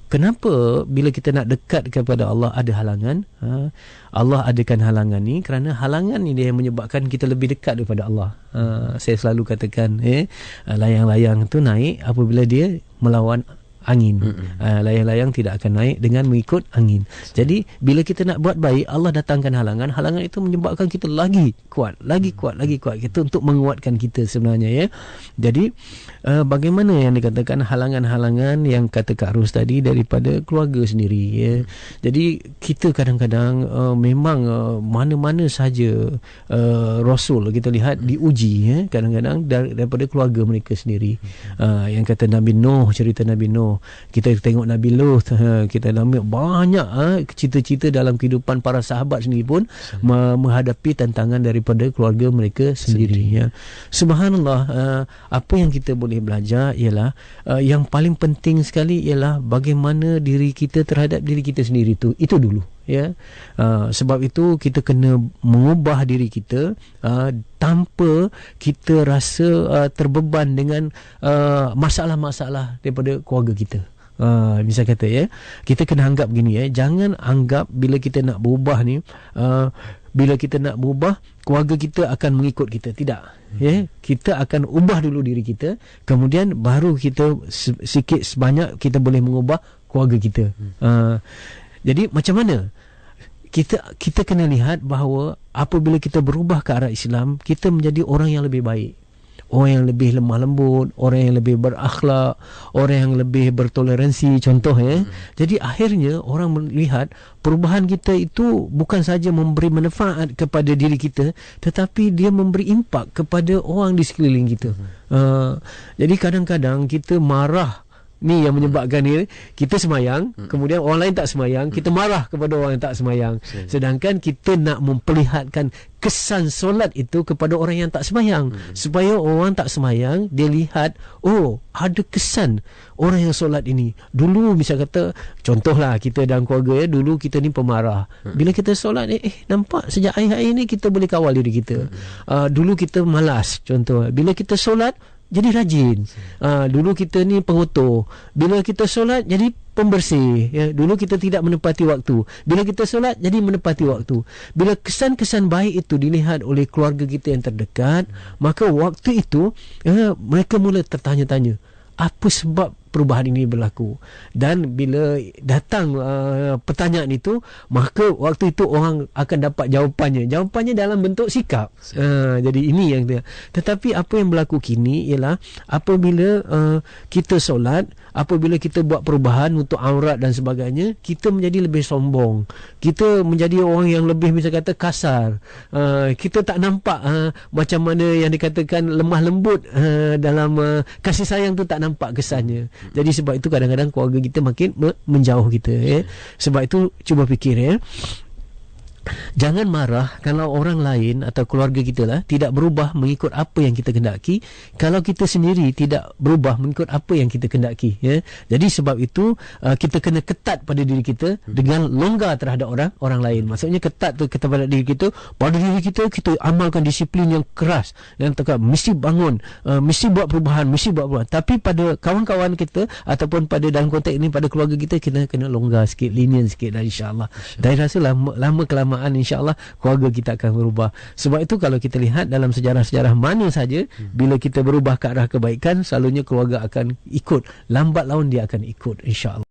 Kenapa bila kita nak dekat kepada Allah ada halangan? Allah adakan halangan ni kerana halangan ni dia yang menyebabkan kita lebih dekat daripada Allah. Saya selalu katakan layang-layang tu naik apabila dia melawan angin. Layang-layang tidak akan naik dengan mengikut angin. Jadi bila kita nak buat baik, Allah datangkan halangan. Halangan itu menyebabkan kita lagi kuat kita untuk menguatkan kita sebenarnya, ya. Jadi bagaimana yang dikatakan halangan-halangan yang kata Kak Ros tadi daripada keluarga sendiri, ya. Jadi kita kadang-kadang memang mana-mana saja Rasul kita lihat diuji, ya, kadang-kadang daripada keluarga mereka sendiri. Yang kata Nabi Nuh, cerita Nabi Nuh, kita tengok Nabi Lut, kita nampak banyak cerita-cerita dalam kehidupan para sahabat sendiri pun menghadapi tantangan daripada keluarga mereka sendiri, ya. Subhanallah, apa yang kita boleh belajar ialah yang paling penting sekali ialah bagaimana diri kita terhadap diri kita sendiri itu dulu, ya. Sebab itu kita kena mengubah diri kita tanpa kita rasa terbeban dengan masalah-masalah daripada keluarga kita. Bisa kata, ya, kita kena anggap begini, ya, jangan anggap bila kita nak berubah ni, bila kita nak berubah keluarga kita akan mengikut kita. Tidak, ya. Kita akan ubah dulu diri kita, kemudian baru kita sikit sebanyak kita boleh mengubah keluarga kita. Jadi macam mana? Kita kena lihat bahawa apabila kita berubah ke arah Islam, kita menjadi orang yang lebih baik, orang yang lebih lemah lembut, orang yang lebih berakhlak, orang yang lebih bertoleransi, contoh, ya. Jadi akhirnya orang melihat perubahan kita itu bukan saja memberi manfaat kepada diri kita, tetapi dia memberi impak kepada orang di sekeliling kita. Jadi kadang-kadang kita marah, ni yang menyebabkan dia, kita semayang, kemudian orang lain tak semayang, kita marah kepada orang yang tak semayang. Sedangkan kita nak memperlihatkan kesan solat itu kepada orang yang tak semayang, supaya orang tak semayang dia lihat, oh, ada kesan orang yang solat ini. Dulu misal kata, contohlah kita dalam keluarga, ya, dulu kita ni pemarah. Bila kita solat, nampak sejak hari-hari ni kita boleh kawal diri kita. Dulu kita malas, contoh. Bila kita solat jadi rajin. Dulu kita ni pengotor, bila kita solat jadi pembersih, ya. Dulu kita tidak menepati waktu, bila kita solat jadi menepati waktu. Bila kesan-kesan baik itu dilihat oleh keluarga kita yang terdekat, maka waktu itu mereka mula tertanya-tanya, apa sebab perubahan ini berlaku? Dan bila datang pertanyaan itu, maka waktu itu orang akan dapat jawapannya dalam bentuk sikap. Jadi ini yang dia. Tetapi apa yang berlaku kini ialah apabila kita solat, apabila kita buat perubahan untuk aurat dan sebagainya, kita menjadi lebih sombong, kita menjadi orang yang lebih, bisa kata, kasar. Kita tak nampak macam mana yang dikatakan lemah lembut dalam kasih sayang tu, tak nampak kesannya. Jadi sebab itu kadang-kadang keluarga kita makin menjauh kita, ya. Sebab itu cuba fikir, ya, jangan marah kalau orang lain atau keluarga kita lah tidak berubah mengikut apa yang kita kendaki, kalau kita sendiri tidak berubah mengikut apa yang kita kendaki, ya. Jadi sebab itu kita kena ketat pada diri kita dengan longgar terhadap orang lain. Maksudnya ketat tu kita pada diri kita, pada diri kita amalkan disiplin yang keras, yang tekat, mesti bangun, mesti buat perubahan. Tapi pada kawan-kawan kita ataupun pada dalam konteks ini pada keluarga kita, kita kena longgar sikit, lenient sikit, dan insya-Allah. Dan rasa lama kelamaan insya-Allah keluarga kita akan berubah. Sebab itu kalau kita lihat dalam sejarah-sejarah mana saja, bila kita berubah ke arah kebaikan, selalunya keluarga akan ikut, lambat laun dia akan ikut, insya-Allah.